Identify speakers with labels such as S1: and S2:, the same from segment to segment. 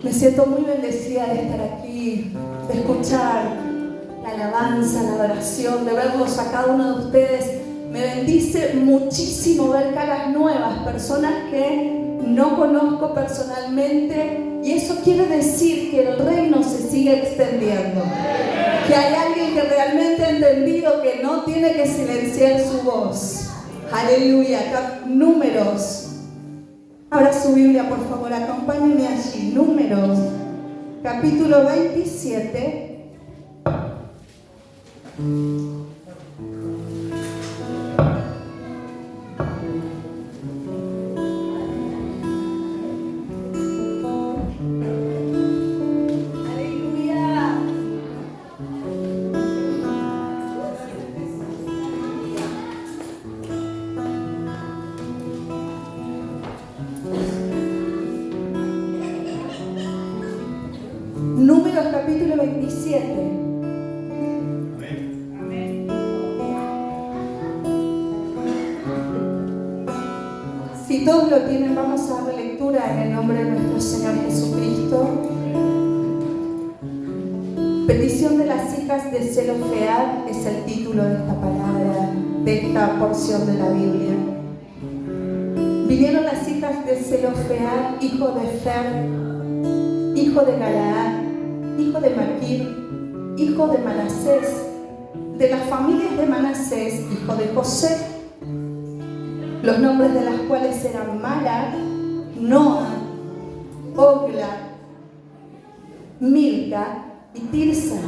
S1: Me siento muy bendecida de estar aquí, de escuchar la alabanza, la adoración, de verlos a cada uno de ustedes. Me bendice muchísimo ver caras nuevas, personas que no conozco personalmente, y eso quiere decir que el reino se sigue extendiendo. Que hay alguien que realmente ha entendido que no tiene que silenciar su voz. Aleluya. Números. Abra su Biblia, por favor, acompáñenme allí. Números, capítulo 27. Números capítulo 27. Amén. Si todos lo tienen, vamos a dar lectura en el nombre de nuestro Señor Jesucristo. Petición de las hijas de Zelofead es el título de esta palabra, de esta porción de la Biblia. Vinieron las hijas de Zelofead, hijo de Fer, hijo de Galaad, hijo de Maquir, hijo de Manasés, de las familias de Manasés, hijo de José, los nombres de las cuales eran Mala, Noa, Ogla, Milca y Tirsa.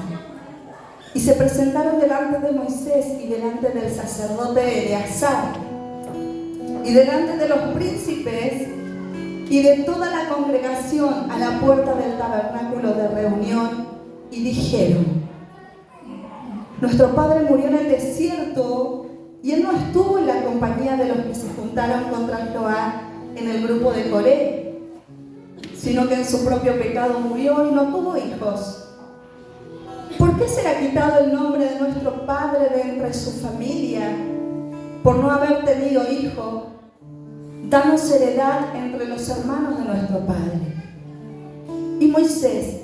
S1: Y se presentaron delante de Moisés y delante del sacerdote Eleazar y delante de los príncipes y de toda la congregación a la puerta del tabernáculo de reunión, y dijeron: nuestro padre murió en el desierto, y él no estuvo en la compañía de los que se juntaron contra Jehová en el grupo de Coré, sino que en su propio pecado murió y no tuvo hijos. ¿Por qué será quitado el nombre de nuestro padre de entre su familia por no haber tenido hijo? Danos heredad entre los hermanos de nuestro padre. Y Moisés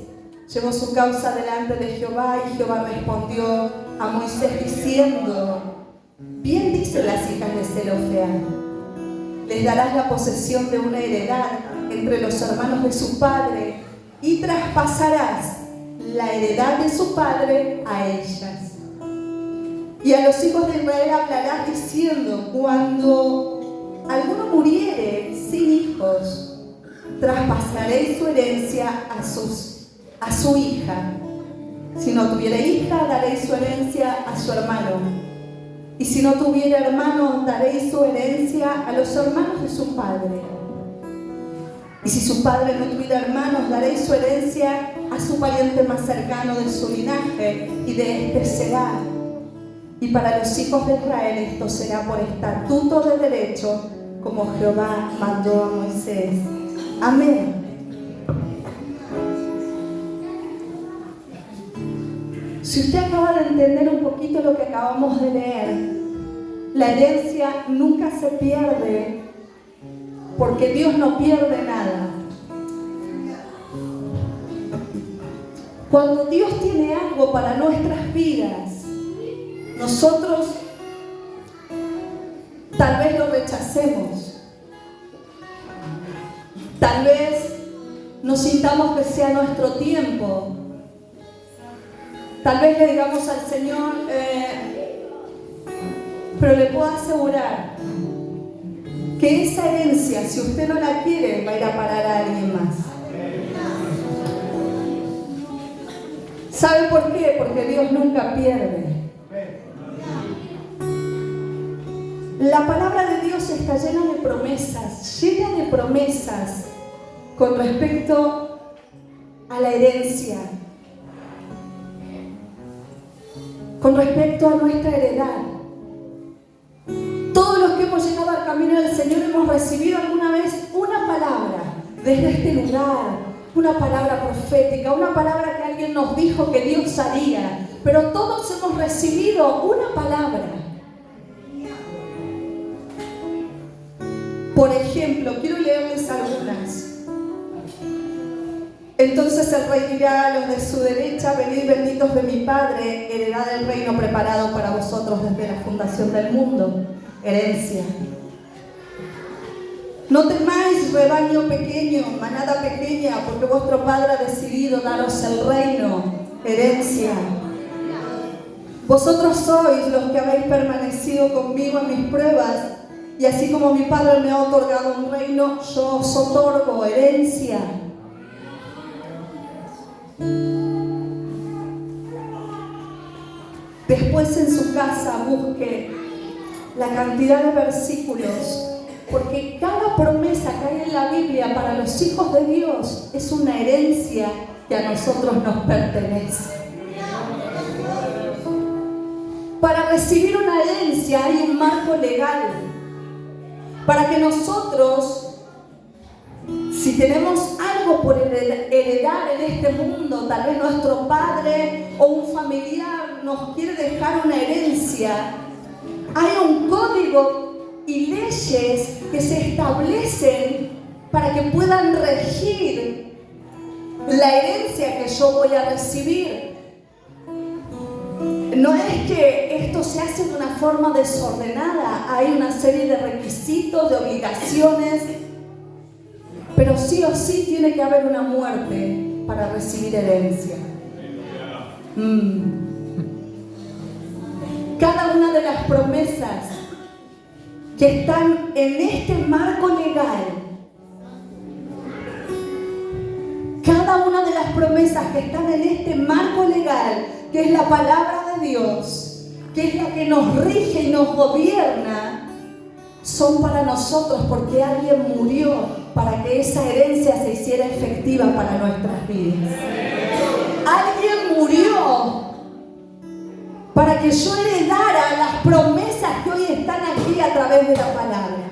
S1: llevó su causa delante de Jehová, y Jehová respondió a Moisés diciendo: bien dicen las hijas de Zelofead, les darás la posesión de una heredad entre los hermanos de su padre, y traspasarás la heredad de su padre a ellas. Y a los hijos de Israel hablarás diciendo: cuando alguno muriere sin hijos, traspasaréis su herencia a su hija. Si no tuviera hija, daréis su herencia a su hermano. Y si no tuviera hermano, daréis su herencia a los hermanos de su padre. Y si su padre no tuviera hermanos, daréis su herencia a su pariente más cercano de su linaje, y de este será. Y para los hijos de Israel esto será por estatuto de derecho, como Jehová mandó a Moisés. Amén. Si usted acaba de entender un poquito lo que acabamos de leer, la herencia nunca se pierde, porque Dios no pierde nada. Cuando Dios tiene algo para nuestras vidas, nosotros tal vez lo rechacemos, tal vez no sintamos que sea nuestro tiempo, tal vez le digamos al Señor, pero le puedo asegurar que esa herencia, si usted no la quiere, va a ir a parar a alguien más. ¿Sabe por qué? Porque Dios nunca pierde. La palabra de Dios está llena de promesas con respecto a la herencia, con respecto a nuestra heredad. Todos los que hemos llegado al camino del Señor hemos recibido alguna vez una palabra desde este lugar, una palabra profética, una palabra que alguien nos dijo que Dios haría, pero todos hemos recibido una palabra. Por ejemplo, quiero leerles algunas. Entonces el rey dirá a los de su derecha: venid benditos de mi Padre, heredad del reino preparado para vosotros desde la fundación del mundo. Herencia. No temáis, rebaño pequeño, manada pequeña, porque vuestro Padre ha decidido daros el reino. Herencia. Vosotros sois los que habéis permanecido conmigo en mis pruebas, y así como mi Padre me ha otorgado un reino, yo os otorgo herencia. Después en su casa busque la cantidad de versículos, porque cada promesa que hay en la Biblia para los hijos de Dios es una herencia que a nosotros nos pertenece. Para recibir una herencia hay un marco legal, para que nosotros, si tenemos algo por heredar en este mundo, tal vez nuestro padre o un familiar nos quiere dejar una herencia, hay un código y leyes que se establecen para que puedan regir la herencia que yo voy a recibir. No es que esto se hace de una forma desordenada, hay una serie de requisitos, de obligaciones, pero sí o sí tiene que haber una muerte para recibir herencia. Cada una de las promesas que están en este marco legal, cada una de las promesas que están en este marco legal, que es la palabra de Dios, que es la que nos rige y nos gobierna, son para nosotros, porque alguien murió para que esa herencia se hiciera efectiva para nuestras vidas. Alguien murió para que yo heredara las promesas que hoy están aquí a través de la palabra.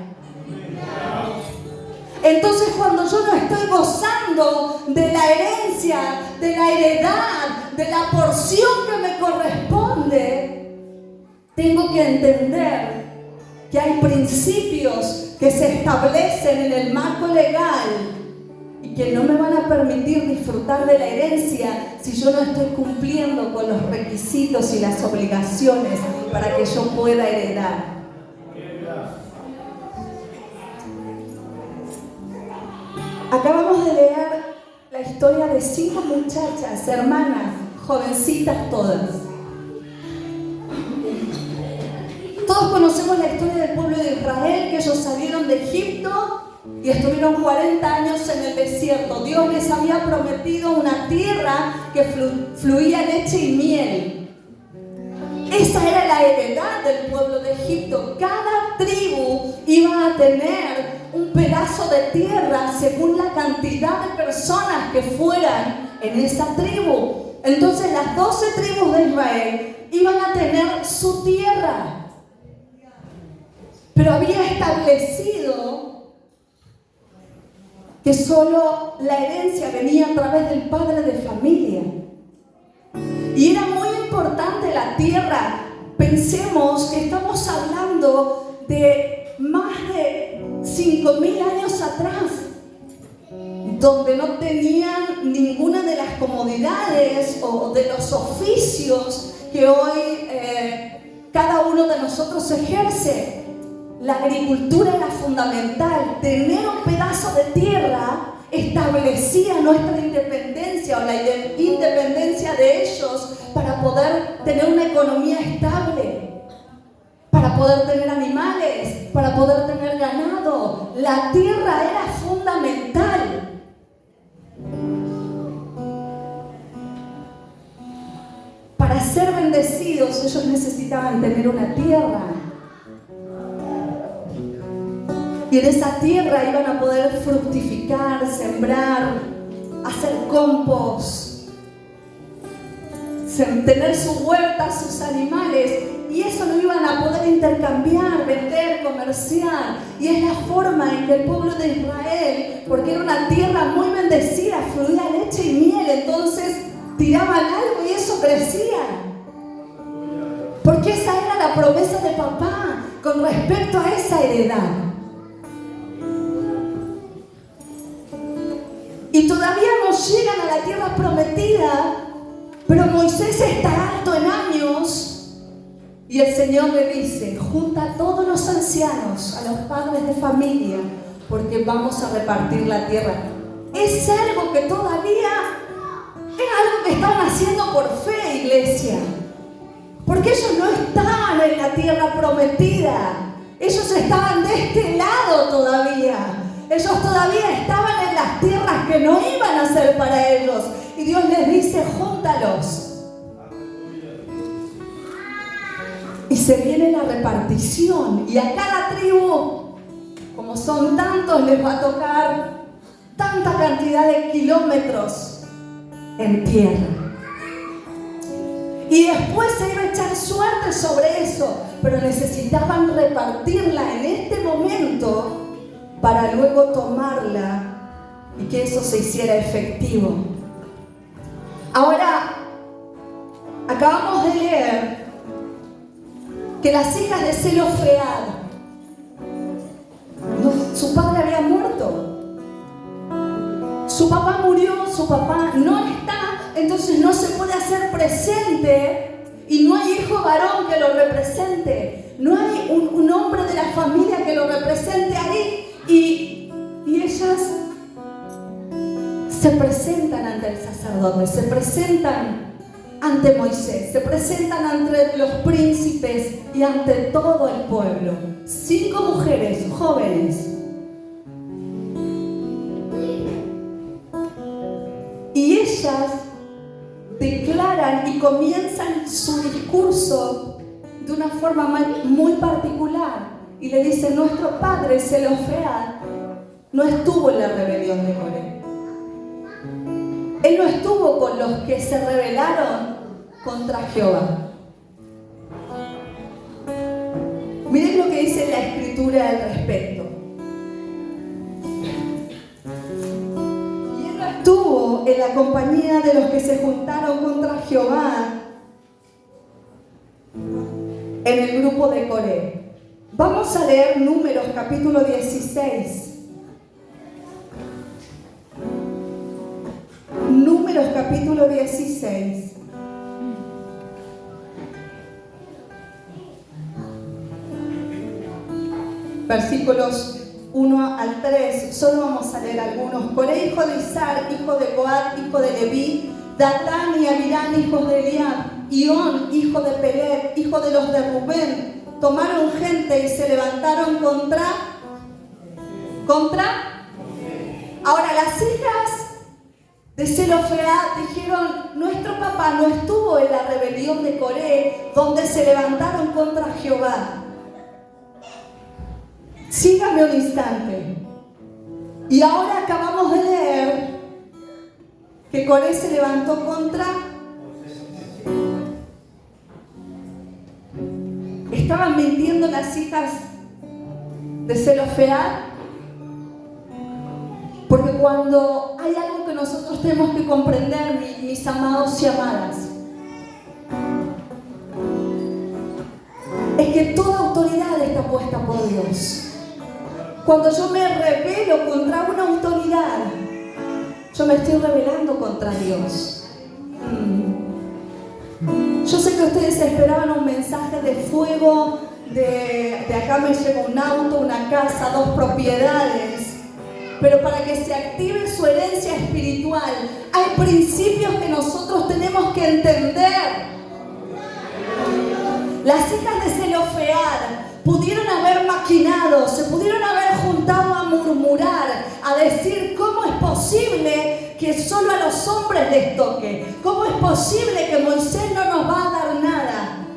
S1: Entonces, cuando yo no estoy gozando de la herencia, de la heredad, de la porción que me corresponde, tengo que entender que hay principios que se establecen en el marco legal y que no me van a permitir disfrutar de la herencia si yo no estoy cumpliendo con los requisitos y las obligaciones para que yo pueda heredar. Acabamos de leer la historia de 5 muchachas, hermanas, jovencitas todas. Todos conocemos la historia del pueblo de Israel, que ellos salieron de Egipto y estuvieron 40 años en el desierto. Dios les había prometido una tierra que fluía leche y miel. Esa era la heredad del pueblo de Egipto. Cada tribu iba a tener un pedazo de tierra según la cantidad de personas que fueran en esa tribu. Entonces las 12 tribus de Israel iban a tener su tierra. Pero había establecido que solo la herencia venía a través del padre de familia. Y era muy importante la tierra. Pensemos que estamos hablando de más de 5.000 años atrás, donde no tenían ninguna de las comodidades o de los oficios que hoy cada uno de nosotros ejerce. La agricultura era fundamental. Tener un pedazo de tierra establecía nuestra independencia o la independencia de ellos para poder tener una economía estable, para poder tener animales, para poder tener ganado. La tierra era fundamental. Para ser bendecidos, ellos necesitaban tener una tierra. Y en esa tierra iban a poder fructificar, sembrar, hacer compost, tener su huerta, sus animales. Y eso lo iban a poder intercambiar, vender, comerciar. Y es la forma en que el pueblo de Israel, porque era una tierra muy bendecida, fluía leche y miel, entonces tiraban algo y eso crecía. Porque esa era la promesa de papá con respecto a esa heredad. Y todavía no llegan a la tierra prometida, pero Moisés está alto en años y el Señor le dice: junta a todos los ancianos, a los padres de familia, porque vamos a repartir la tierra. Es algo que todavía es algo que estaban haciendo por fe, iglesia, porque ellos no estaban en la tierra prometida, ellos estaban de este lado todavía. Ellos todavía estaban en las tierras que no iban a ser para ellos. Y Dios les dice: júntalos. Y se viene la repartición. Y a cada tribu, como son tantos, les va a tocar tanta cantidad de kilómetros en tierra. Y después se iba a echar suerte sobre eso. Pero necesitaban repartirla en este momento para luego tomarla y que eso se hiciera efectivo. Ahora, acabamos de leer que las hijas de Zelofead, su padre había muerto. Su papá murió, su papá no está, entonces no se puede hacer presente y no hay hijo varón que lo represente. No hay un hombre de la familia que lo represente ahí. Y ellas se presentan ante el sacerdote, se presentan ante Moisés, se presentan ante los príncipes y ante todo el pueblo. 5 mujeres jóvenes. Y ellas declaran y comienzan su discurso de una forma muy particular. Y le dice: nuestro padre Zelofead no estuvo en la rebelión de Coré. Él no estuvo con los que se rebelaron contra Jehová. Miren lo que dice la Escritura al respecto. Y él no estuvo en la compañía de los que se juntaron contra Jehová en el grupo de Coré. Vamos a leer Números capítulo 16. Números capítulo 16. Versículos 1 al 3. Solo vamos a leer algunos. Coré, hijo de Izar, hijo de Coat, hijo de Leví, Datán y Abirán, hijos de Eliab, Ión, hijo de Pelet, hijo de los de Rubén, tomaron gente y se levantaron contra. Ahora las hijas de Zelofead dijeron: nuestro papá no estuvo en la rebelión de Coré, donde se levantaron contra Jehová. Sígame un instante. Y ahora acabamos de leer que Coré se levantó contra. ¿Estaban mintiendo las hijas de Zelofead? Porque cuando hay algo que nosotros tenemos que comprender, mis amados y amadas, es que toda autoridad está puesta por Dios. Cuando yo me rebelo contra una autoridad, yo me estoy rebelando contra Dios. Yo sé que ustedes esperaban un mensaje de fuego, de acá me llega un auto, una casa, 2 propiedades. Pero para que se active su herencia espiritual, hay principios que nosotros tenemos que entender. Las hijas de Zelofead pudieron haber maquinado, se pudieron haber juntado a murmurar, a decir: ¿cómo es posible que solo a los hombres les toque? ¿Cómo es posible que Moisés no nos va a dar nada?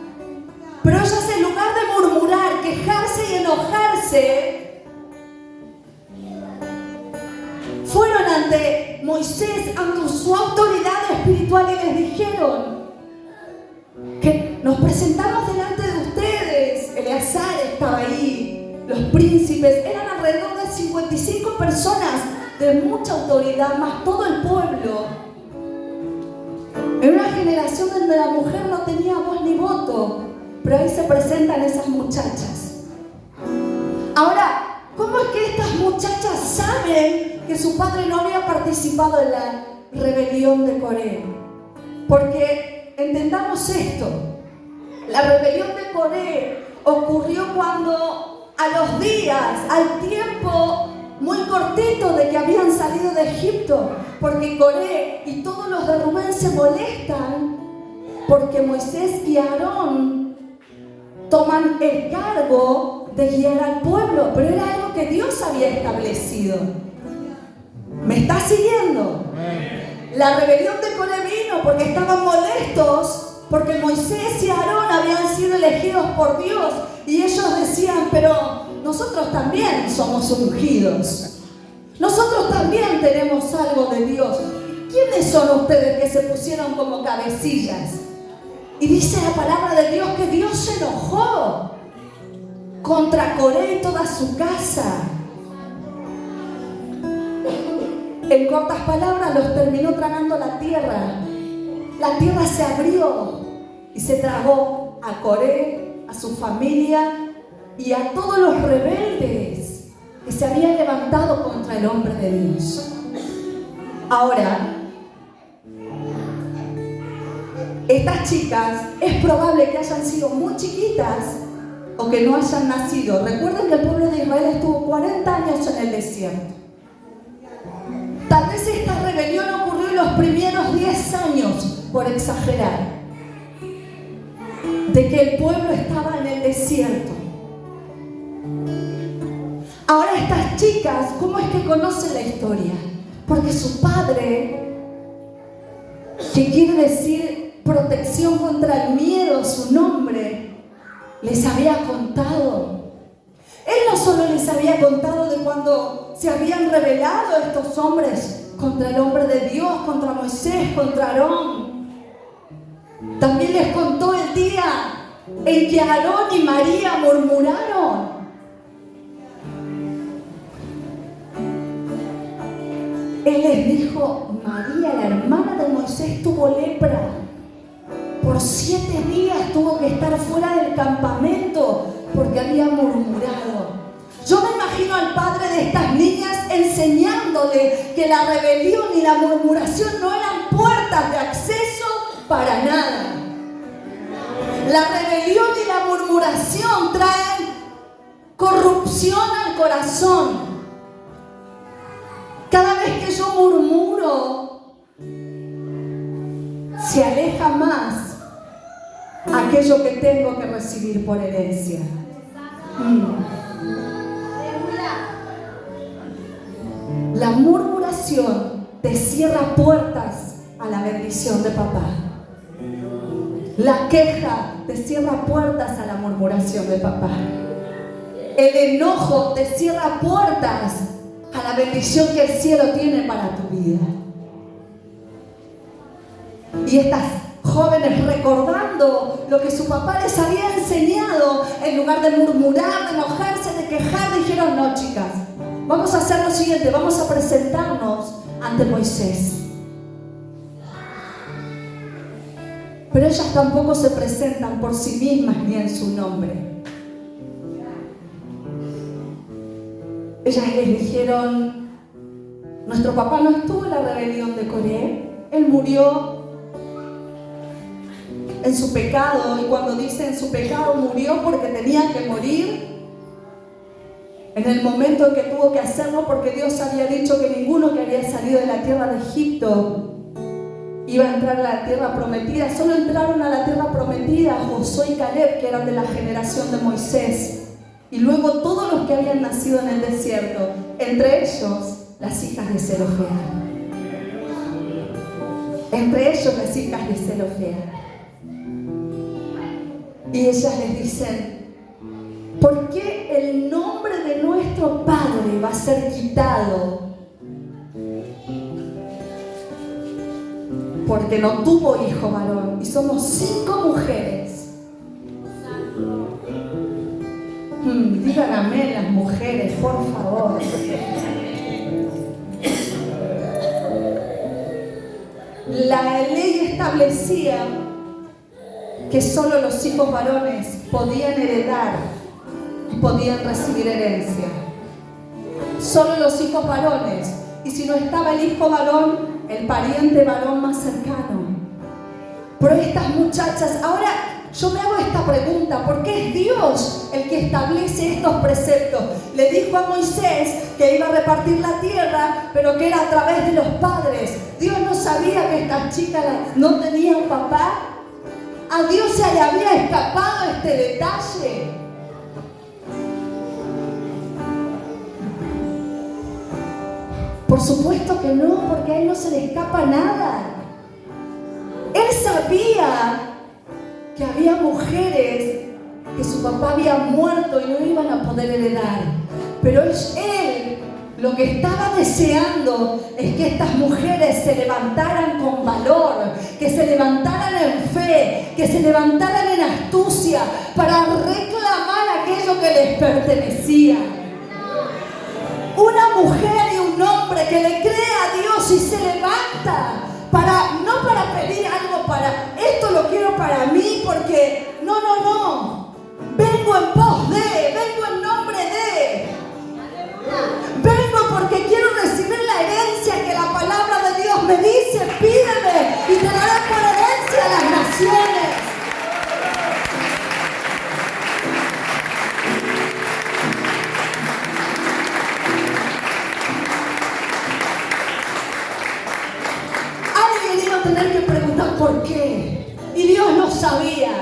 S1: Pero ellas, en lugar de murmurar, quejarse y enojarse, fueron ante Moisés, ante su autoridad espiritual, y les dijeron que nos presentamos delante de ustedes. Eleazar estaba ahí, los príncipes, eran alrededor de 55 personas de mucha autoridad, más todo el pueblo. En una generación donde la mujer no tenía voz ni voto, pero ahí se presentan esas muchachas. Ahora, ¿cómo es que estas muchachas saben que su padre no había participado en la rebelión de Coré. Porque entendamos esto, la rebelión de Coré ocurrió cuando a los días, al tiempo muy cortito de que habían salido de Egipto, porque Coré y todos los de Rubén se molestan porque Moisés y Aarón toman el cargo de guiar al pueblo, pero era algo que Dios había establecido. ¿Me está siguiendo? La rebelión de Coré vino porque estaban molestos, porque Moisés y Aarón habían sido elegidos por Dios y ellos decían, pero nosotros también somos ungidos. Nosotros también tenemos algo de Dios. ¿Quiénes son ustedes que se pusieron como cabecillas? Y dice la palabra de Dios que Dios se enojó contra Coré y toda su casa. En cortas palabras, los terminó tragando la tierra. La tierra se abrió y se tragó a Coré, a su familia y a todos los rebeldes que se habían levantado contra el hombre de Dios. Ahora, estas chicas es probable que hayan sido muy chiquitas o que no hayan nacido. Recuerden que el pueblo de Israel estuvo 40 años en el desierto. Tal vez esta rebelión ocurrió en los primeros 10 años, por exagerar, de que el pueblo estaba en el desierto. Ahora estas chicas, ¿cómo es que conocen la historia? Porque su padre, que quiere decir protección contra el miedo, su nombre, les había contado. Él no solo les había contado de cuando se habían rebelado estos hombres contra el hombre de Dios, contra Moisés, contra Aarón. También les contó el día en que Aarón y María murmuraron. Él les dijo, María, la hermana de Moisés, tuvo lepra. Por 7 días tuvo que estar fuera del campamento porque había murmurado. Yo me imagino al padre de estas niñas enseñándole que la rebelión y la murmuración no eran puertas de acceso para nada. La rebelión y la murmuración traen corrupción al corazón. Cada vez que yo murmuro, se aleja más aquello que tengo que recibir por herencia. La murmuración te cierra puertas a la bendición de papá. La queja te cierra puertas a la murmuración de papá. El enojo te cierra puertas a la bendición que el cielo tiene para tu vida. Y estas jóvenes, recordando lo que su papá les había enseñado, en lugar de murmurar, de enojarse, de quejar, dijeron, no, chicas, vamos a hacer lo siguiente, vamos a presentarnos ante Moisés. Pero ellas tampoco se presentan por sí mismas ni en su nombre. Ellas les dijeron, nuestro papá no estuvo en la rebelión de Coré, él murió en su pecado, y cuando dice en su pecado murió porque tenía que morir en el momento en que tuvo que hacerlo, porque Dios había dicho que ninguno que había salido de la tierra de Egipto iba a entrar a la tierra prometida. Solo entraron a la tierra prometida Josué y Caleb, que eran de la generación de Moisés, y luego todos los que habían nacido en el desierto, entre ellos las hijas de Zelofehad. Entre ellos las hijas de Zelofehad. Y ellas les dicen, ¿por qué el nombre de nuestro padre va a ser quitado? Porque no tuvo hijo varón y somos 5 mujeres. Digan amén las mujeres, por favor. La ley establecía que solo los hijos varones podían heredar y podían recibir herencia. Solo los hijos varones. Y si no estaba el hijo varón, el pariente varón más cercano. Pero estas muchachas, ahora yo me hago esta pregunta, ¿por qué es Dios el que establece estos preceptos? Le dijo a Moisés que iba a repartir la tierra, pero que era a través de los padres. Dios no sabía que estas chicas no tenían papá. A Dios se le había escapado este detalle. Por supuesto que no, porque a Él no se le escapa nada. Él sabía que había mujeres que su papá había muerto y no iban a poder heredar. Pero Él lo que estaba deseando es que estas mujeres se levantaran con valor, que se levantaran en fe, que se levantaran en astucia para reclamar aquello que les pertenecía. Una mujer y un hombre que le cree a Dios y se levanta no para pedir algo para esto lo quiero para mí, porque no. Vengo en pos de, vengo en nombre de. Vengo porque quiero recibir la herencia que la palabra de Dios me dice, pídeme y te daré por herencia a las naciones. Alguien iba a tener que preguntar por qué, y Dios lo sabía.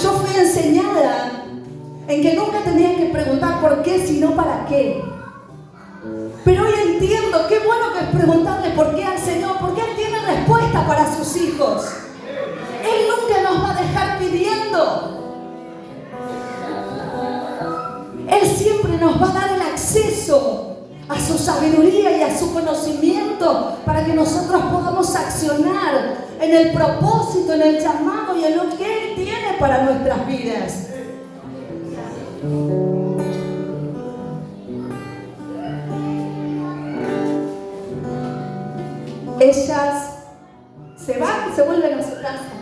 S1: Yo fui enseñada en que nunca tenía que preguntar por qué, sino para qué. Pero hoy entiendo qué bueno que es preguntarle por qué al Señor, porque Él tiene respuesta para sus hijos. Él nunca nos va a dejar pidiendo. Él siempre nos va a dar el acceso a su sabiduría y a su conocimiento para que nosotros podamos accionar en el propósito, en el llamado y en lo que Él tiene para nuestras vidas. Ellas se van, se vuelven a su casa.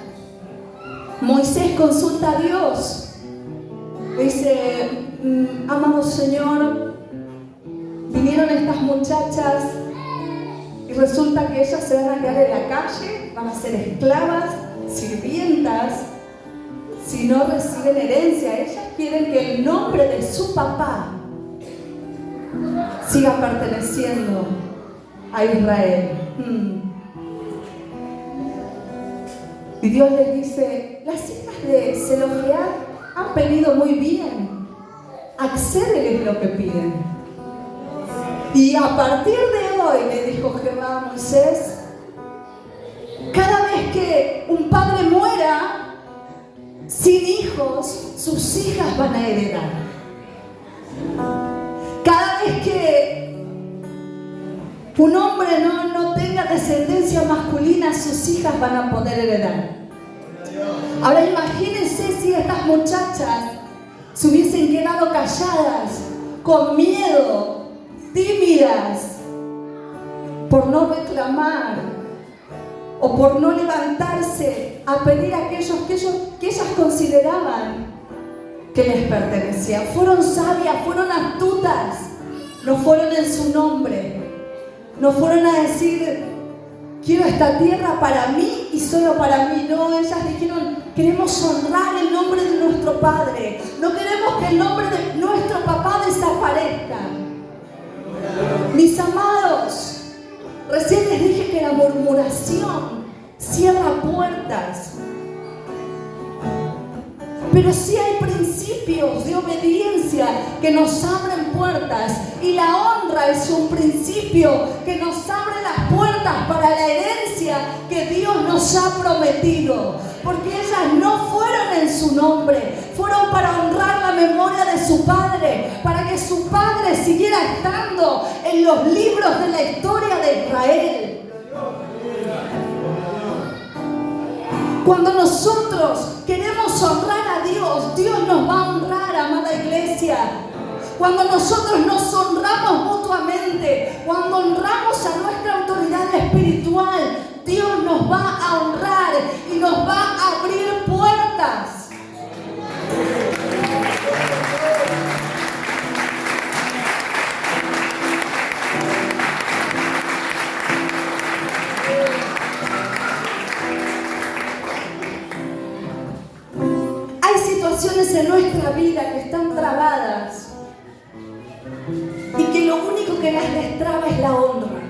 S1: Moisés consulta a Dios. Dice, amado Señor, vinieron estas muchachas y resulta que ellas se van a quedar en la calle, van a ser esclavas, sirvientas, si no reciben herencia. Ellas quieren que el nombre de su papá siga perteneciendo a Israel. Y Dios les dice, las hijas de Zelofead han pedido muy bien, accédeles lo que piden. Y a partir de hoy, le dijo Jehová a Moisés, cada vez que un padre muera sin hijos, sus hijas van a heredar. Cada vez que un hombre no tenga descendencia masculina, sus hijas van a poder heredar. Ahora imagínense si estas muchachas se hubiesen quedado calladas, con miedo, tímidas, por no reclamar o por no levantarse a pedir aquellos que ellas consideraban que les pertenecían. Fueron sabias, fueron astutas, no fueron en su nombre, no fueron a decir quiero esta tierra para mí y solo para mí. No, ellas dijeron queremos honrar el nombre de nuestro Padre, no queremos que el nombre de nuestro papá desaparezca. Mis amados, recién les dije que la murmuración cierra puertas. Pero sí hay principios de obediencia que nos abren puertas. Y la honra es un principio que nos abre las puertas para la herencia que Dios nos ha prometido. Porque ellas no fueron en su nombre, fueron para honrar la memoria de su padre, para que su padre siguiera estando en los libros de la historia de Israel. Cuando nosotros queremos honrar a Dios, Dios nos va a honrar, amada iglesia. Cuando nosotros nos honramos mutuamente, cuando honramos a nuestra autoridad espiritual, Dios nos va a honrar y nos va a abrir puertas. situaciones en nuestra vida que están trabadas y que lo único que las destraba es la honra.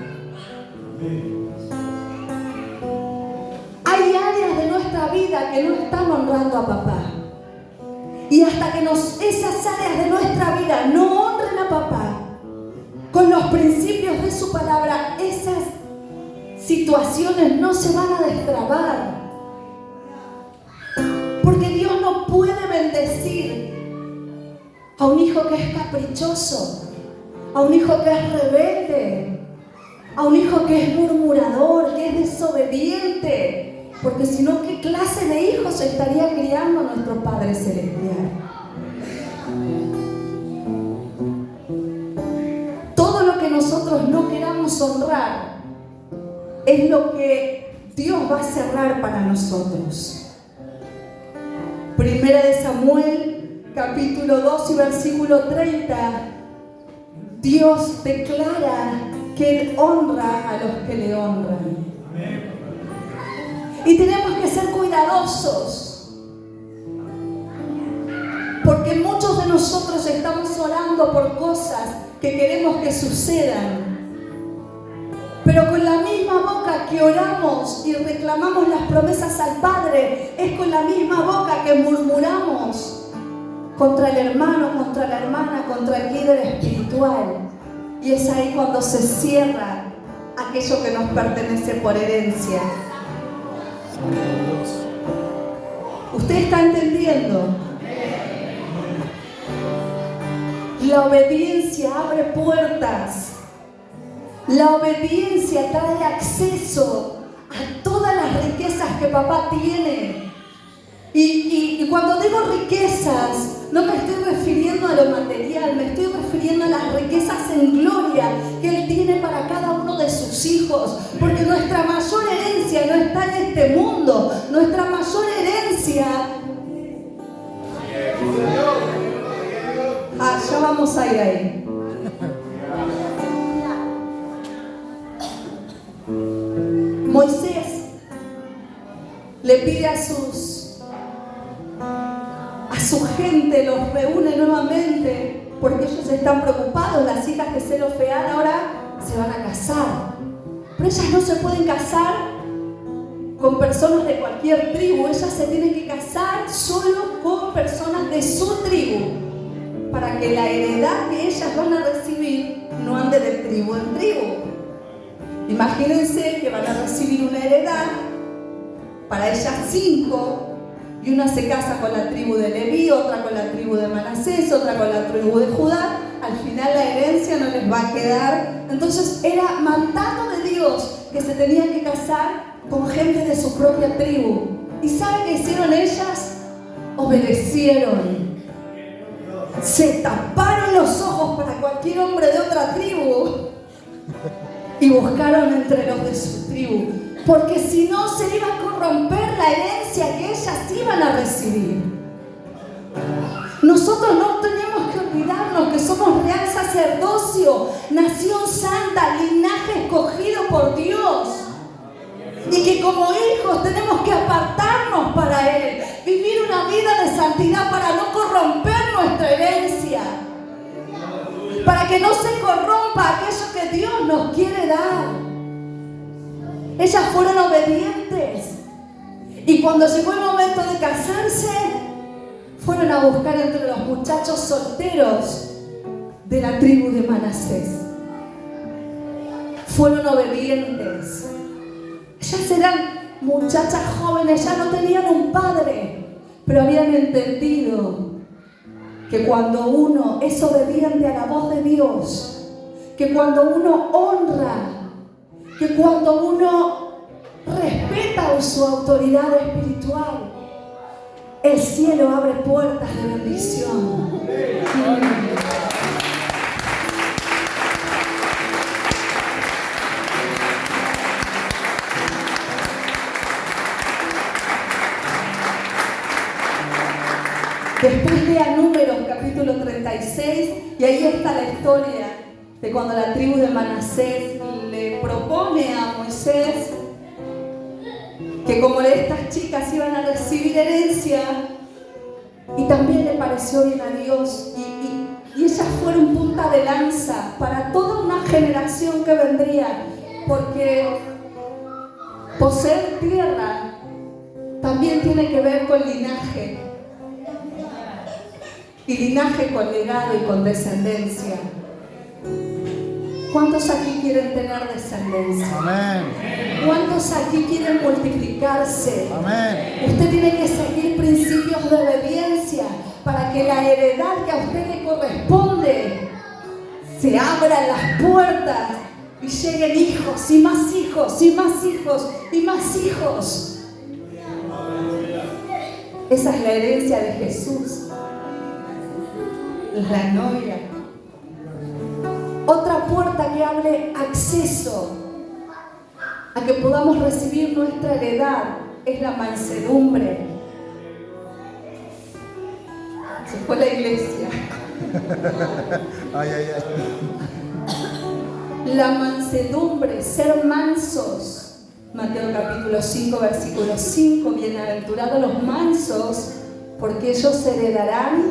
S1: Hay áreas de nuestra vida que no están honrando a papá. Y hasta que esas áreas de nuestra vida no honren a papá con los principios de su palabra, esas situaciones no se van a destrabar. Porque Dios no puede bendecir a un hijo que es caprichoso, a un hijo que es rebelde, a un hijo que es murmurador, que es desobediente. Porque si no, ¿qué clase de hijos estaría criando nuestro Padre Celestial? Todo lo que nosotros no queramos honrar es lo que Dios va a cerrar para nosotros. Primera de Samuel, capítulo 2 y versículo 30. Dios declara que Él honra a los que le honran. Y tenemos que ser cuidadosos, porque muchos de nosotros estamos orando por cosas que queremos que sucedan, pero con la misma boca que oramos y reclamamos las promesas al Padre, es con la misma boca que murmuramos contra el hermano, contra la hermana, contra el líder espiritual. Y es ahí cuando se cierra aquello que nos pertenece por herencia. ¿Usted está entendiendo? La obediencia abre puertas. La obediencia trae acceso a todas las riquezas que papá tiene. Y cuando digo riquezas, no me estoy refiriendo a lo material, me estoy refiriendo a las riquezas en gloria que Él tiene para cada uno de sus hijos. Porque nuestra mayor herencia no está en este mundo. Nuestra mayor herencia... ya vamos a ir ahí. Moisés le pide a su gente, los reúne nuevamente, porque ellos están preocupados. Las hijas de Zelofehad ahora se van a casar, pero ellas no se pueden casar con personas de cualquier tribu. Ellas se tienen que casar solo con personas de su tribu, para que la heredad que ellas van a recibir no ande de tribu en tribu. Imagínense que van a recibir una heredad para ellas 5, y una se casa con la tribu de Leví, otra con la tribu de Manasés, otra con la tribu de Judá. Al final la herencia no les va a quedar. Entonces era mandato de Dios que se tenían que casar con gente de su propia tribu. ¿Y saben qué hicieron ellas? Obedecieron. Se taparon los ojos para cualquier hombre de otra tribu y buscaron entre los de su tribu, porque si no se iba a corromper la herencia que ellas iban a recibir. Nosotros no tenemos que olvidarnos que somos real sacerdocio, nación santa, linaje escogido por Dios, y que como hijos tenemos que apartarnos para Él, vivir una vida de santidad para no corromper nuestra herencia, para que no se corrompa aquello que Dios nos quiere dar. Ellas fueron obedientes, y cuando llegó el momento de casarse, fueron a buscar entre los muchachos solteros de la tribu de Manasés. Fueron obedientes. Ellas eran muchachas jóvenes, ya no tenían un padre, pero habían entendido que cuando uno es obediente a la voz de Dios, que cuando uno honra, que cuando uno respeta su autoridad espiritual, el cielo abre puertas de bendición. Después lea Números capítulo 36, y ahí está la historia de cuando la tribu de Manasés le propone a Moisés que como estas chicas iban a recibir herencia, y también le pareció bien a Dios, y ellas fueron punta de lanza para toda una generación que vendría, porque poseer tierra también tiene que ver con linaje, y linaje con legado y con descendencia. ¿Cuántos aquí quieren tener descendencia?
S2: Amén.
S1: ¿Cuántos aquí quieren multiplicarse?
S2: Amén.
S1: Usted tiene que seguir principios de obediencia para que la heredad que a usted le corresponde se abran las puertas y lleguen hijos y más hijos y más hijos y más hijos. Esa es la herencia de Jesús, la novia. Otra puerta que abre acceso a que podamos recibir nuestra heredad es la mansedumbre. Se fue la iglesia.
S2: Ay, ay, ay.
S1: La mansedumbre, ser mansos. Mateo capítulo 5, versículo 5. Bienaventurados los mansos, porque ellos heredarán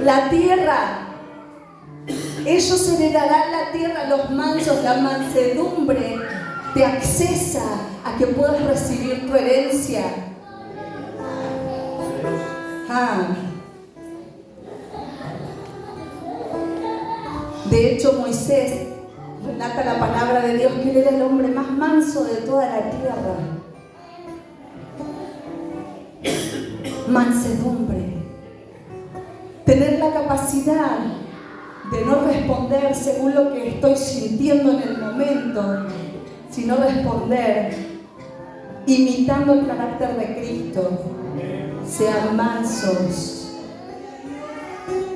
S1: la tierra. Ellos heredarán la tierra, los mansos. La mansedumbre te accesa a que puedas recibir tu herencia. De hecho, Moisés relata la palabra de Dios que él era el hombre más manso de toda la tierra. Mansedumbre. Tener la capacidad de no responder según lo que estoy sintiendo en el momento, sino responder imitando el carácter de Cristo. Sean mansos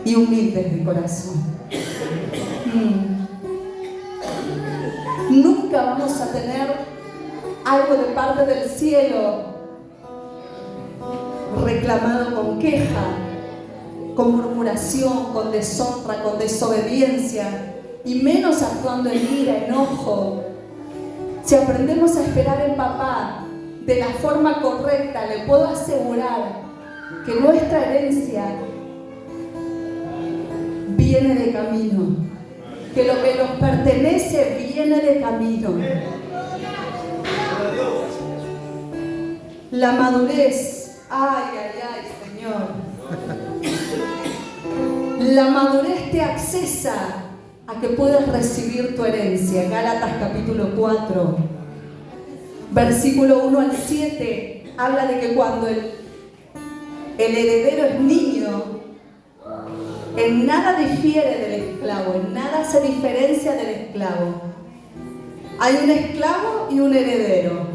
S1: y humildes de corazón. Nunca vamos a tener algo de parte del cielo reclamado con queja, con murmuración, con deshonra, con desobediencia, y menos actuando en ira, enojo. Si aprendemos a esperar en papá de la forma correcta, le puedo asegurar que nuestra herencia viene de camino, que lo que nos pertenece viene de camino. La madurez, ay, ay, ay, Señor. La madurez te accesa a que puedas recibir tu herencia. Gálatas capítulo 4, versículo 1 al 7, habla de que cuando el heredero es niño, en nada difiere del esclavo, en nada se diferencia del esclavo. Hay un esclavo y un heredero,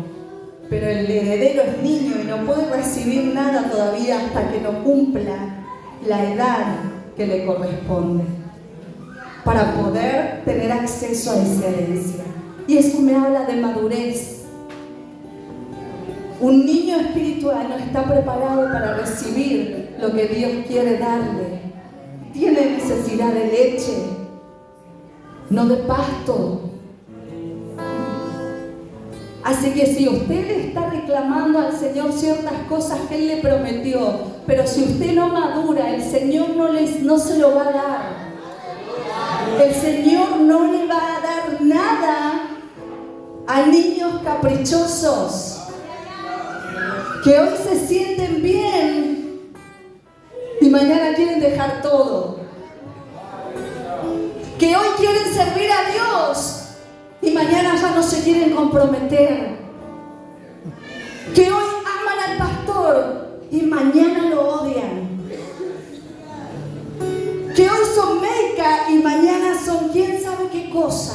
S1: pero el heredero es niño y no puede recibir nada todavía hasta que no cumpla la edad que le corresponde para poder tener acceso a esa herencia. Y eso me habla de madurez. Un niño espiritual no está preparado para recibir lo que Dios quiere darle. Tiene necesidad de leche, no de pasto. Así que si usted le está reclamando al Señor ciertas cosas que Él le prometió, pero si usted no madura, el Señor no se lo va a dar. El Señor no le va a dar nada a niños caprichosos que hoy se sienten bien y mañana quieren dejar todo, que hoy quieren servir a Dios y mañana ya no se quieren comprometer, que hoy aman al pastor y mañana lo odian, que hoy son meca y mañana son quién sabe qué cosa.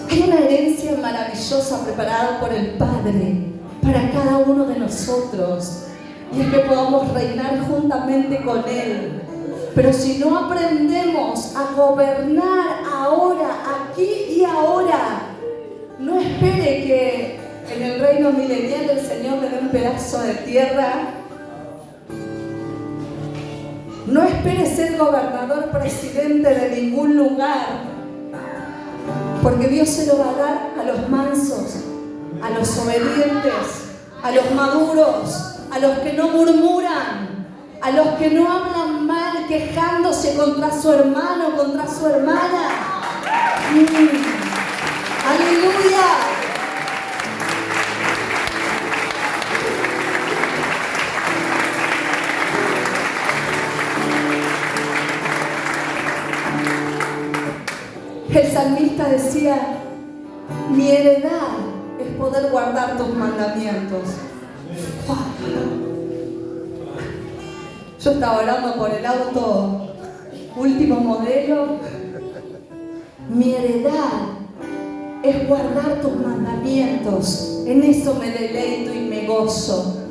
S1: Hay una herencia maravillosa preparada por el Padre para cada uno de nosotros, y es que podamos reinar juntamente con Él. Pero si no aprendemos a gobernar ahora, aquí y ahora, no espere que en el reino milenial el Señor le dé un pedazo de tierra. No espere ser gobernador, presidente de ningún lugar, porque Dios se lo va a dar a los mansos, a los obedientes, a los maduros, a los que no murmuran, a los que no hablan mal quejándose contra su hermano, contra su hermana. ¡Aleluya! El salmista decía, mi heredad es poder guardar tus mandamientos. Yo estaba orando por el auto último modelo. Mi heredad es guardar tus mandamientos. En eso me deleito y me gozo.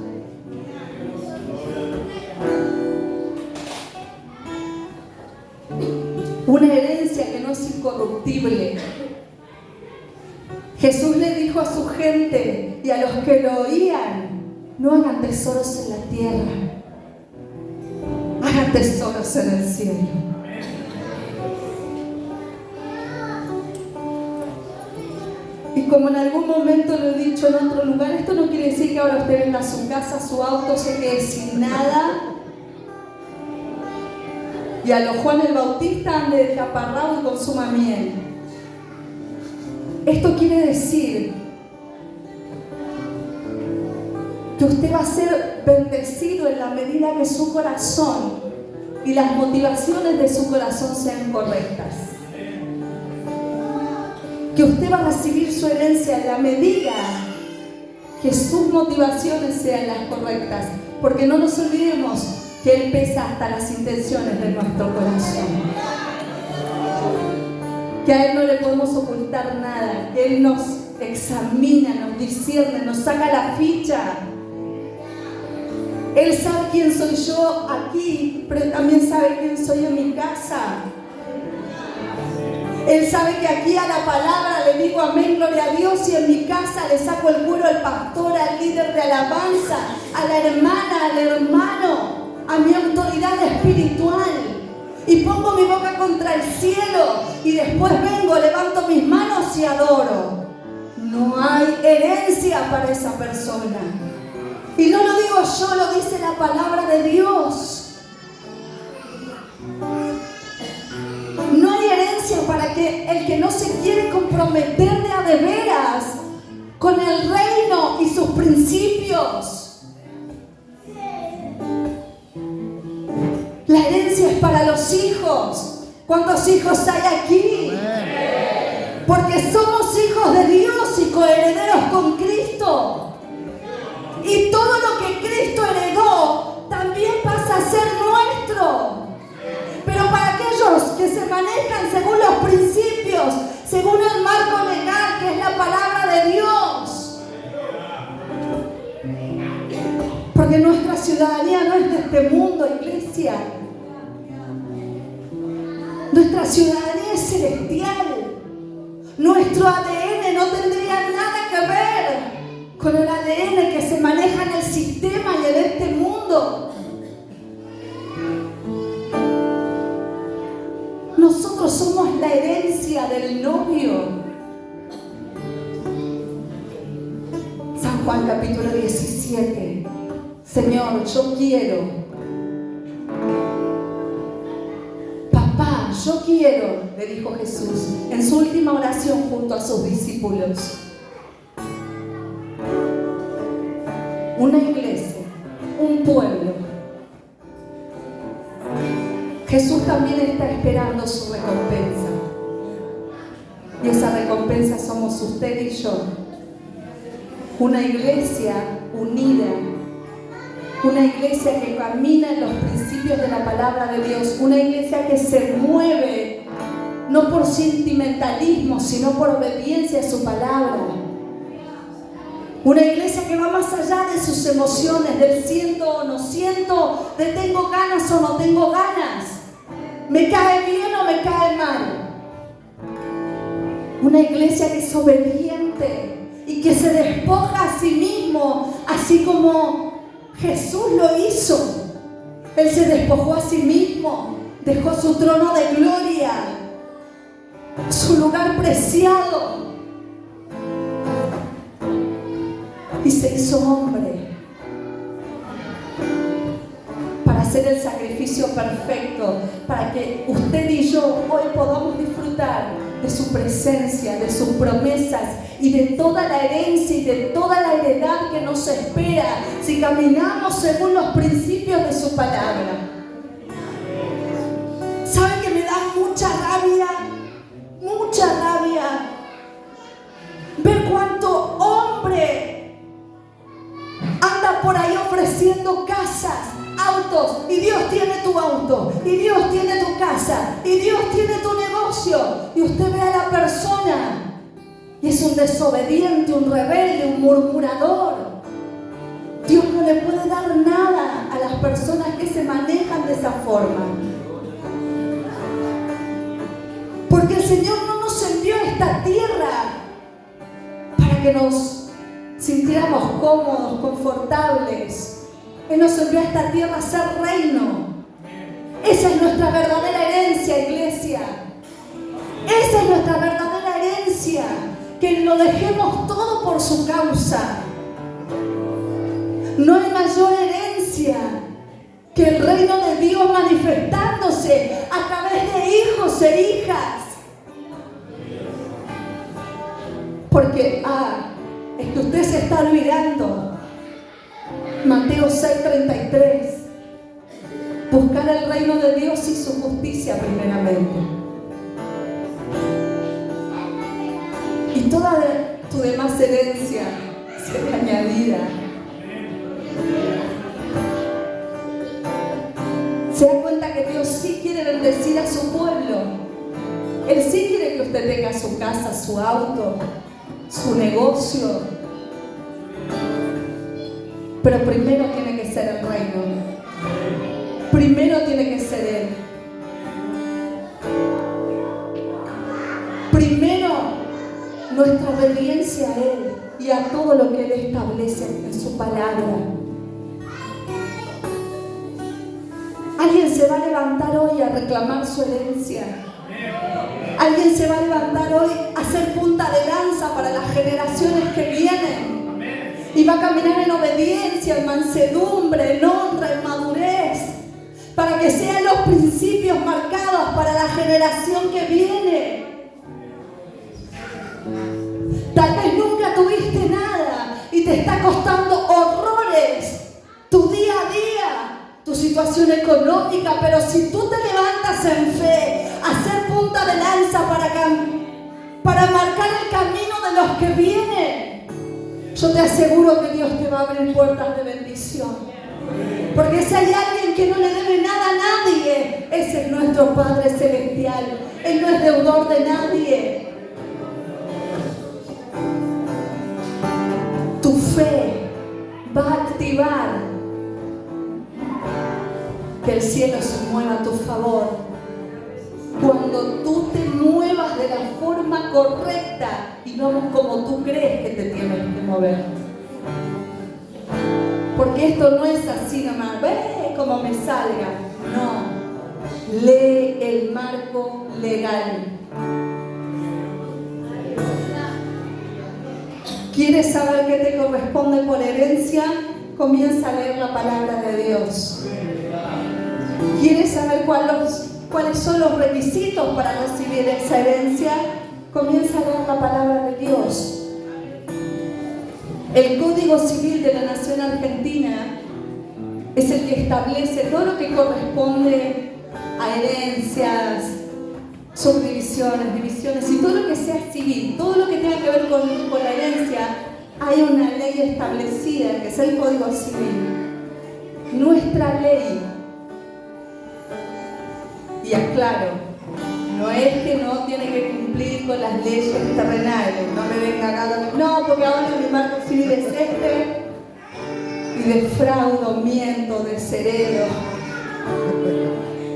S1: Una herencia que no es incorruptible. Jesús le dijo a su gente y a los que lo oían, no hagan tesoros en la tierra, hagan tesoros en el cielo. Y como en algún momento lo he dicho en otro lugar, esto no quiere decir que ahora usted venga a su casa, a su auto, se quede sin nada. Y a los Juan el Bautista ande descaparrado y consuma miel. Esto quiere decir que usted va a ser bendecido en la medida que su corazón y las motivaciones de su corazón sean correctas. Que usted va a recibir su herencia en la medida que sus motivaciones sean las correctas. Porque no nos olvidemos que Él pesa hasta las intenciones de nuestro corazón. Que a Él no le podemos ocultar nada, que Él nos examina, nos discierne, nos saca la ficha. Él sabe quién soy yo aquí, pero también sabe quién soy en mi casa. Él sabe que aquí a la palabra le digo amén, gloria a Dios, y en mi casa le saco el cuero al pastor, al líder de alabanza, a la hermana, al hermano, a mi autoridad espiritual, y pongo mi boca contra el cielo y después vengo, levanto mis manos y adoro. No hay herencia para esa persona. Y no lo digo yo, lo dice la palabra de Dios. No hay herencia para el que no se quiere comprometer de a de veras con el reino y sus principios. La herencia es para los hijos. ¿Cuántos hijos hay aquí? Porque somos hijos de Dios y coherederos con Cristo. Y todo lo que Cristo heredó también pasa a ser nuestro. Pero para aquellos que se manejan según los principios, según el marco legal que es la palabra de Dios. Porque nuestra ciudadanía no es de este mundo, iglesia. Nuestra ciudadanía es celestial. Nuestro ADN no tendría nada que ver con el ADN que se maneja en el sistema y en este mundo. Nosotros somos la herencia del novio. San Juan capítulo 17. Señor, yo quiero. Papá, yo quiero, le dijo Jesús en su última oración junto a sus discípulos. Una iglesia, un pueblo. Jesús también está esperando su recompensa. Y esa recompensa somos usted y yo. Una iglesia unida. Una iglesia que camina en los principios de la palabra de Dios. Una iglesia que se mueve no por sentimentalismo, sino por obediencia a su palabra. Una iglesia que va más allá de sus emociones, del siento o no siento, de tengo ganas o no tengo ganas. ¿Me cae bien o me cae mal? Una iglesia que es obediente y que se despoja a sí mismo, así como Jesús lo hizo. Él se despojó a sí mismo, dejó su trono de gloria, su lugar preciado, y se hizo hombre para hacer el sacrificio perfecto, para que usted y yo hoy podamos disfrutar de su presencia, de sus promesas y de toda la herencia y de toda la heredad que nos espera si caminamos según los principios de su palabra. ¿Saben que me da mucha rabia ver cuánto hombre anda por ahí ofreciendo casas, autos, y Dios tiene tu auto, y Dios tiene tu casa, y Dios tiene tu negocio, y usted ve a la persona y es un desobediente, un rebelde, un murmurador. Dios no le puede dar nada a las personas que se manejan de esa forma, porque el Señor no nos envió a esta tierra para que nos sintiéramos cómodos, confortables. Él nos envió a esta tierra a ser reino. Esa es nuestra verdadera herencia, iglesia. Esa es nuestra verdadera herencia. Que lo dejemos todo por su causa. No hay mayor herencia que el reino de Dios manifestándose a través de hijos e hijas. Porque, es que usted se está olvidando. Mateo 6:33. Buscar el reino de Dios y su justicia primeramente. Y toda tu demás herencia será añadida. Se da cuenta que Dios sí quiere bendecir a su pueblo. Él sí quiere que usted tenga su casa, su auto, su negocio. Pero primero tiene que ser el reino. Primero tiene que ser Él. Primero nuestra obediencia a Él y a todo lo que Él establece en su palabra. Alguien se va a levantar hoy a reclamar su herencia. Alguien se va a levantar hoy a hacer punta de lanza para las generaciones que vienen. Y va a caminar en obediencia, en mansedumbre, en honra, en madurez, para que sean los principios marcados para la generación que viene. Tal vez nunca tuviste nada y te está costando horrores tu día a día, tu situación económica, pero si tú te levantas en fe, a hacer punta de lanza para marcar el camino de los que vienen, yo te aseguro que Dios te va a abrir puertas de bendición. Porque si hay alguien que no le debe nada a nadie, ese es nuestro Padre Celestial. Él no es deudor de nadie. Tu fe va a activar que el cielo se mueva a tu favor. Cuando tú te muevas de la forma correcta y no como tú crees que te tienes que mover. Porque esto no es así nomás, ve como me salga. No, lee el marco legal. ¿Quieres saber qué te corresponde por herencia? Comienza a leer la palabra de Dios. ¿Quieres saber cuáles son los requisitos para recibir esa herencia? Comienza a leer la palabra de Dios. El Código Civil de la Nación Argentina es el que establece todo lo que corresponde a herencias, subdivisiones, divisiones y todo lo que sea civil, todo lo que tenga que ver con la herencia. Hay una ley establecida que es el Código Civil. Nuestra ley, y aclaro, no es que no tiene que cumplir con las leyes terrenales, no me venga acá, no, porque ahora mi marco civil es este, y defraudo, miento, desheredo.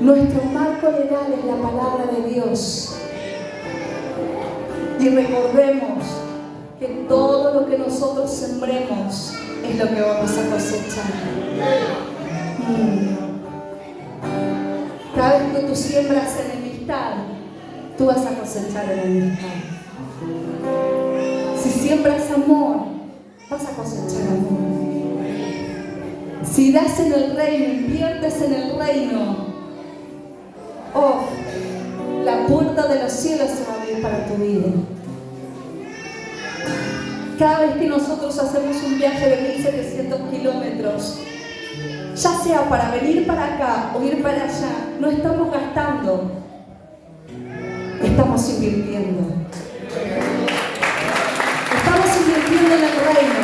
S1: Nuestro marco legal es la palabra de Dios. Y recordemos que todo lo que nosotros sembremos es lo que vamos a cosechar. Cada vez que tú siembras enemistad, tú vas a cosechar enemistad. Si siembras amor, vas a cosechar amor. Si das en el reino, inviertes en el reino, oh, la puerta de los cielos se va a abrir para tu vida. Cada vez que nosotros hacemos un viaje de 1700 kilómetros, ya sea para venir para acá o ir para allá, no estamos gastando, estamos invirtiendo. Estamos invirtiendo en el reino,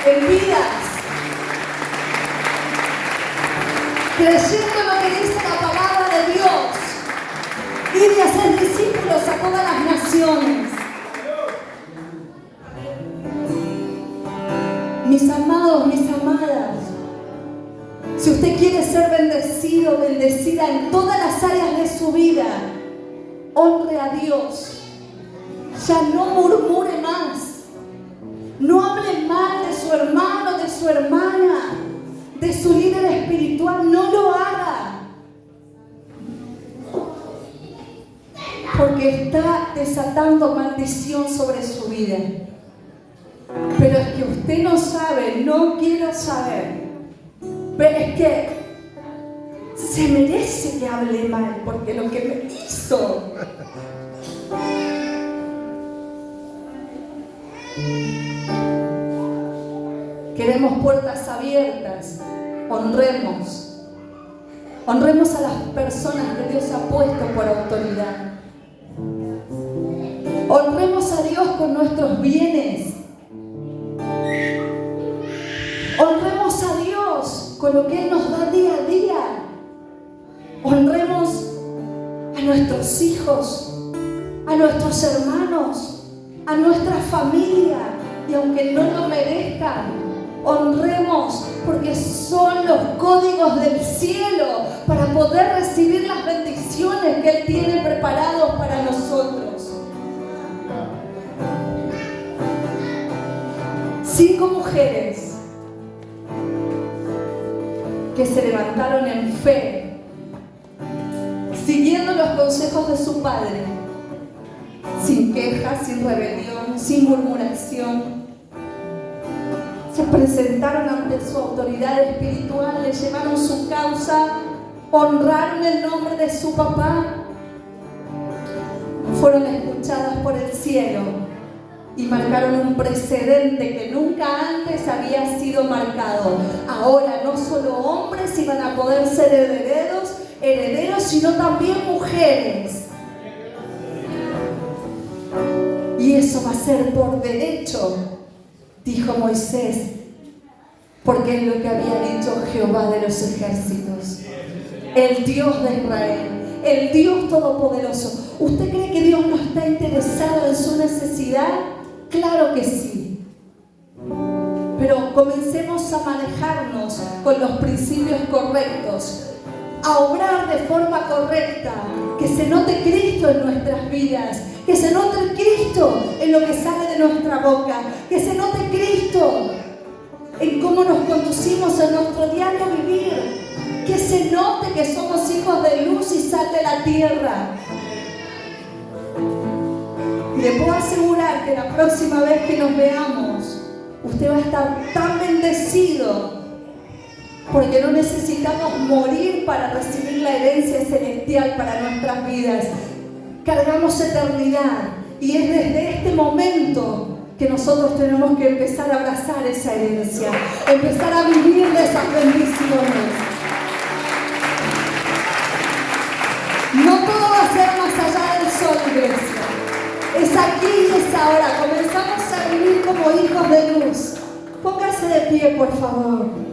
S1: en vidas, creyendo en lo que dice la palabra de Dios y de hacer discípulos a todas las naciones. Mis amados, mis amadas, si usted quiere ser bendecido, bendecida en todas las áreas de su vida, honre a Dios. Ya no murmure más. No hable mal de su hermano, de su hermana, de su líder espiritual. No lo haga. Porque está desatando maldición sobre su vida. Pero es que usted no sabe, no quiero saber. Pero es que se merece que hable mal, porque lo que me hizo. Queremos puertas abiertas. Honremos. Honremos a las personas que Dios ha puesto por autoridad. Honremos a Dios con nuestros bienes. Honremos a Dios con lo que Él nos da día a día. Honremos a nuestros hijos, a nuestros hermanos, a nuestra familia. Y aunque no lo merezcan, honremos, porque son los códigos del cielo para poder recibir las bendiciones que Él tiene preparados para nosotros. 5 mujeres que se levantaron en fe, siguiendo los consejos de su padre, sin queja, sin rebelión, sin murmuración. Se presentaron ante su autoridad espiritual, le llevaron su causa, honraron el nombre de su papá, fueron escuchadas por el cielo y marcaron un precedente que nunca antes había sido marcado. Ahora no solo hombres iban a poder ser herederos, sino también mujeres. Y eso va a ser por derecho, dijo Moisés, porque es lo que había dicho Jehová de los ejércitos, el Dios de Israel, el Dios todopoderoso. ¿Usted cree que Dios no está interesado en su necesidad? Claro que sí. Pero comencemos a manejarnos con los principios correctos, a obrar de forma correcta, que se note Cristo en nuestras vidas, que se note el Cristo en lo que sale de nuestra boca, que se note Cristo en cómo nos conducimos en nuestro diario vivir, que se note que somos hijos de luz y sal de la tierra. Y le puedo asegurar que la próxima vez que nos veamos, usted va a estar tan bendecido, porque no necesitamos morir para recibir la herencia celestial para nuestras vidas. Cargamos eternidad y es desde este momento que nosotros tenemos que empezar a abrazar esa herencia, empezar a vivir de esas bendiciones. No todo va a ser más allá del sol, iglesia. Es aquí y es ahora. Comenzamos a vivir como hijos de luz. Póngase de pie, por favor.